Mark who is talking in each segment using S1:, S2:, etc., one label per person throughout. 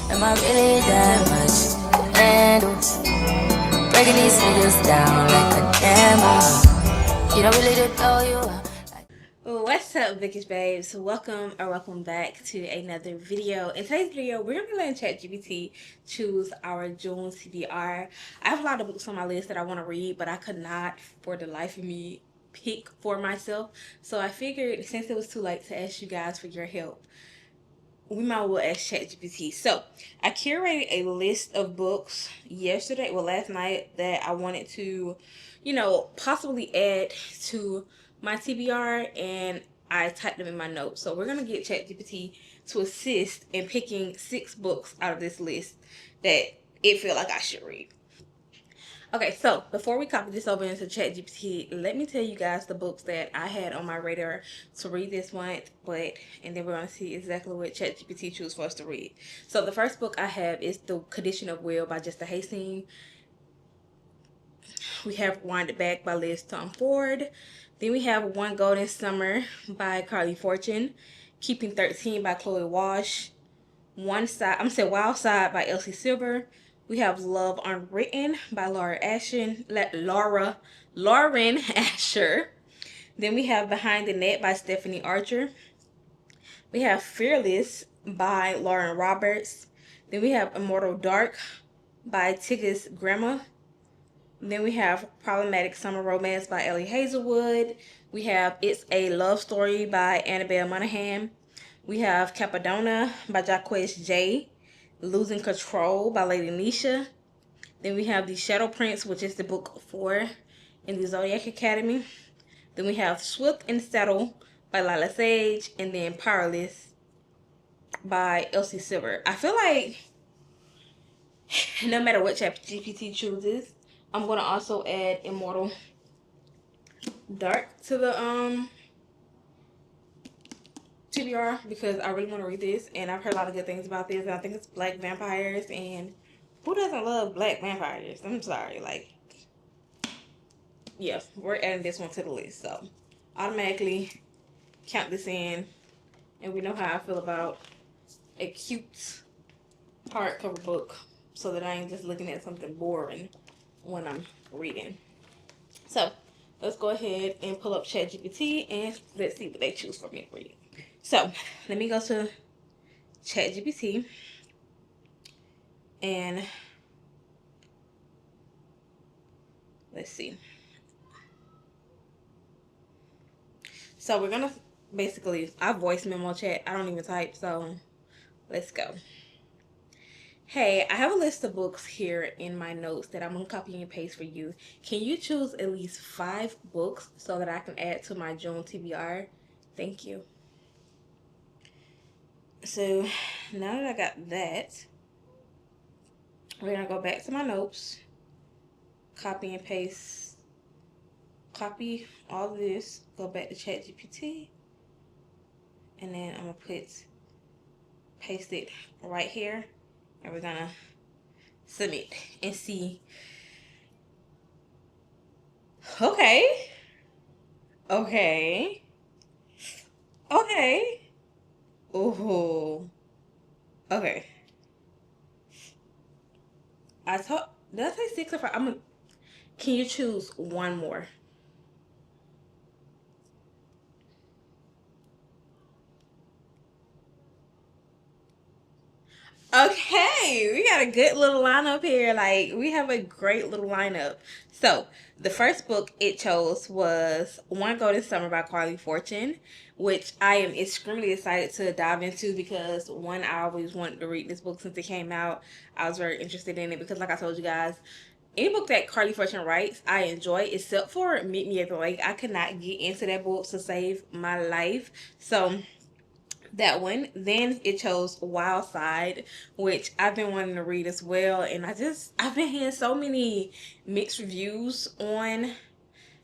S1: Am I really that much to handle? Breaking these niggas down like a camel. You don't really know you are.
S2: What's up, Vickish babes? Welcome back to another video. In today's video, we're gonna be letting ChatGPT choose our June TBR. I have a lot of books on my list that I want to read, but I could not, for the life of me, pick for myself. So I figured, since it was too late to ask you guys for your help, we might as well ask ChatGPT. So I curated a list of books last night, that I wanted to, possibly add to my TBR, and I typed them in my notes. So we're gonna get ChatGPT to assist in picking 6 books out of this list that it feel like I should read. Okay, so before we copy this over into ChatGPT, let me tell you guys the books that I had on my radar to read this month, and then we're going to see exactly what ChatGPT chooses for us to read. So the first book I have is The Condition of Will by Jessica Hastings. We have Wind It Back by Liz Tom Ford. Then we have One Golden Summer by Carly Fortune. Keeping 13 by Chloe Walsh. Wild Side by Elsie Silver. We have Love Unwritten by Lauren Asher. Then we have Behind the Net by Stephanie Archer. We have Fearless by Lauren Roberts. Then we have Immortal Dark by Tigges Grandma. Then we have Problematic Summer Romance by Ellie Hazelwood. We have It's a Love Story by Annabelle Monaghan. We have Capadonna by Jaquez J. Losing Control by Lady Nisha. Then we have The Shadow Prince, which is the book 4 in the Zodiac Academy. Then we have Swift and Settle by Lila Sage. And then Powerless by Elsie Silver. I feel like no matter what ChatGPT chooses, I'm going to also add Immortal Dark to the TBR, because I really want to read this, and I've heard a lot of good things about this, and I think it's black vampires, and who doesn't love black vampires? I'm sorry, yeah, we're adding this one to the list, so automatically count this in, and we know how I feel about a cute hardcover book, so that I ain't just looking at something boring when I'm reading. So let's go ahead and pull up ChatGPT, and let's see what they choose for me to read. So let me go to ChatGPT, and let's see. So we're gonna basically, I voice memo chat. I don't even type, so let's go. Hey, I have a list of books here in my notes that I'm gonna copy and paste for you. Can you choose at least 5 books so that I can add to my June TBR? Thank you. So now that I got that, we're gonna go back to my notes, copy and paste, copy all of this, go back to ChatGPT, and then I'm gonna paste it right here, and we're gonna submit and see. Okay. Ooh. Okay. Did I say 6 or 5? Can you choose one more? Okay, we got a good little lineup here. We have a great little lineup. So, the first book it chose was One Golden Summer by Carly Fortune, which I am extremely excited to dive into, because one, I always wanted to read this book since it came out. I was very interested in it because, like I told you guys, any book that Carly Fortune writes, I enjoy, except for Meet Me at the Lake. I could not get into that book to save my life. So, that one. Then it chose Wild Side, which I've been wanting to read as well, and I've been hearing so many mixed reviews on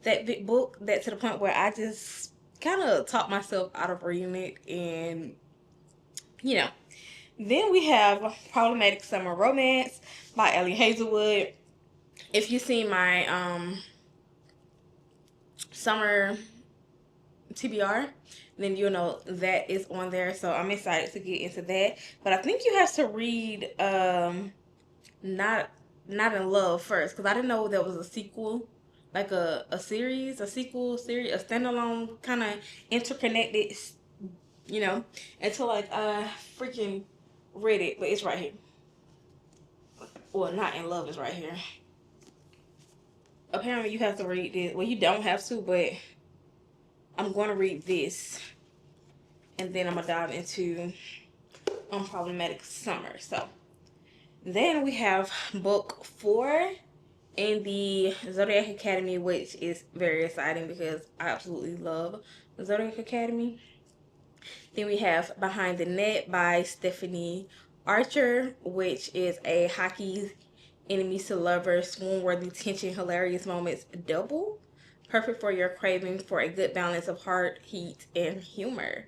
S2: that big book, that to the point where I just kind of talked myself out of reading it. And then we have Problematic Summer Romance by Ellie Hazelwood. If you see my summer TBR, then you'll know that is on there. So I'm excited to get into that. But I think you have to read not not in love first, because I didn't know there was a sequel, like a series, a sequel series, a standalone kind of interconnected, you know, until like freaking read it. But it's right here. Well, not in love is right here. Apparently you have to read this. Well, you don't have to, but I'm going to read this, and then I'm gonna dive into Unproblematic Summer. So then we have book 4 in the Zodiac Academy, which is very exciting because I absolutely love the Zodiac Academy. Then we have Behind the Net by Stephanie Archer, which is a hockey enemies to lovers, swoon-worthy tension, hilarious moments double. Perfect for your craving for a good balance of heart, heat, and humor.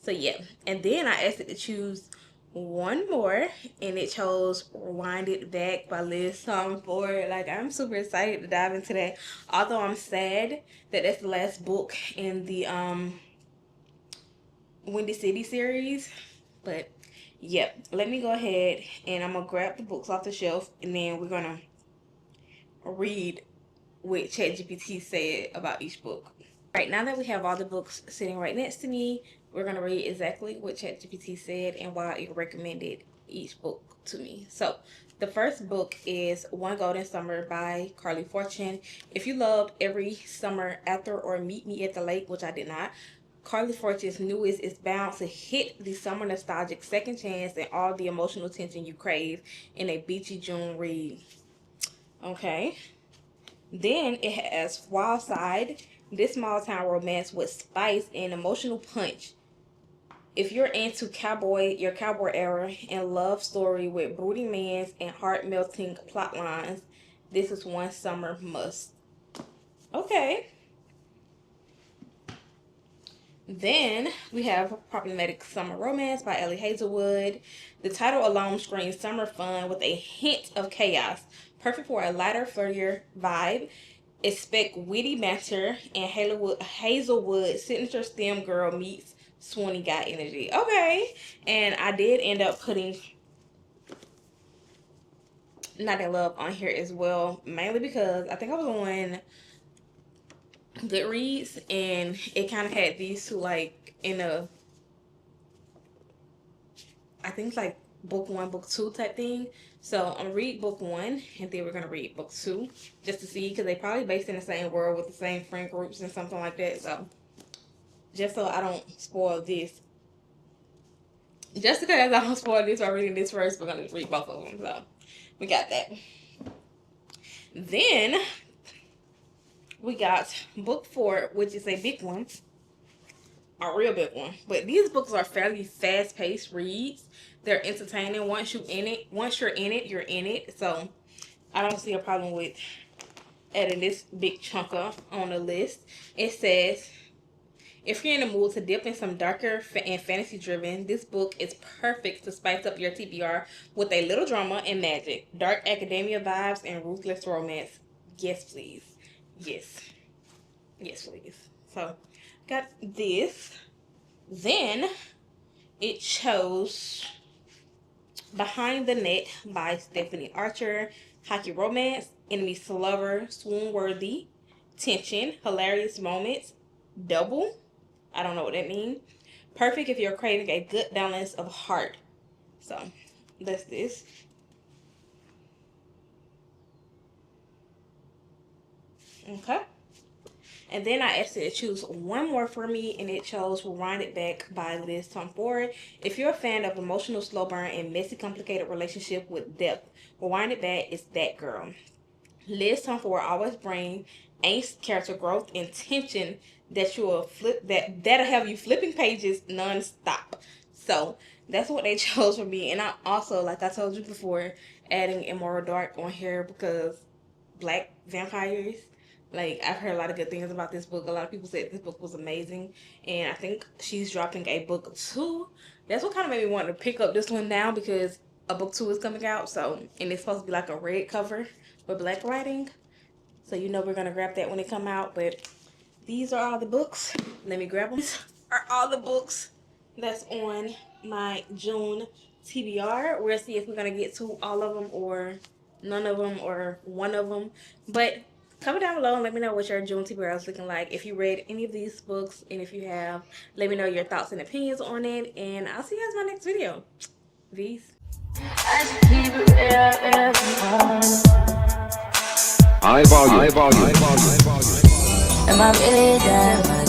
S2: So yeah, and then I asked it to choose one more, and it chose Rewind It Back by Liz Ford. Like, I'm super excited to dive into that. Although I'm sad that that's the last book in the Windy City series. But yeah, let me go ahead and I'm gonna grab the books off the shelf, and then we're gonna read what ChatGPT said about each book. Right, now that we have all the books sitting right next to me, we're going to read exactly what ChatGPT said and why it recommended each book to me. So, the first book is One Golden Summer by Carly Fortune. If you loved Every Summer After or Meet Me at the Lake, which I did not, Carly Fortune's newest is bound to hit the summer nostalgic second chance and all the emotional tension you crave in a beachy June read. Okay. Then it has Wild Side, this small town romance with spice and emotional punch. If you're into your cowboy era and love story with brooding mans and heart melting plot lines, this is one summer must. Okay. Then we have Problematic Summer Romance by Ellie Hazelwood. The title alone screams summer fun with a hint of chaos. Perfect for a lighter, flirtier vibe. Expect witty banter and Hazelwood signature STEM girl meets swoony guy energy. Okay. And I did end up putting Not in Love on here as well, mainly because I think I was on Goodreads and it kind of had these two like in a, I think like book 1, book 2 type thing. So I'm gonna read book 1 and then we're gonna read book 2 just to see, because they probably based in the same world with the same friend groups and something like that. So just so I don't spoil this, just because I don't spoil this by reading this first, we're gonna read both of them. So we got that. Then we got book 4, which is a big one, a real big one. But these books are fairly fast-paced reads. They're entertaining. Once you're in it, you're in it. So I don't see a problem with adding this big chunker on the list. It says, if you're in the mood to dip in some darker and fantasy-driven, this book is perfect to spice up your TBR with a little drama and magic, dark academia vibes, and ruthless romance. Yes, please. Yes. Yes, please. So, got this. Then, it chose Behind the Net by Stephanie Archer. Hockey romance, enemies to lover, swoon-worthy, tension, hilarious moments, double. I don't know what that means. Perfect if you're craving a good balance of heart. So, that's this. Okay. And then I asked it to choose one more for me, and it chose Rewind It Back by Liz Ford. If you're a fan of emotional slow burn and messy, complicated relationship with depth, Rewind It Back is that girl. Liz Ford always brings angst, character growth, and tension that that'll have you flipping pages non-stop. So that's what they chose for me. And I also, like I told you before, adding Immoral Dark on here because black vampires. Like, I've heard a lot of good things about this book. A lot of people said this book was amazing. And I think she's dropping a book 2. That's what kind of made me want to pick up this one now, because a book 2 is coming out. So, and it's supposed to be like a red cover with black writing. So, you know we're going to grab that when it come out. But these are all the books. Let me grab them. These are all the books that's on my June TBR. We'll see if we're gonna get to all of them or none of them or one of them. But comment down below and let me know what your June TBR is looking like. If you read any of these books, and if you have, let me know your thoughts and opinions on it. And I'll see you guys in my next video. Peace.
S1: High volume. Am I really that much?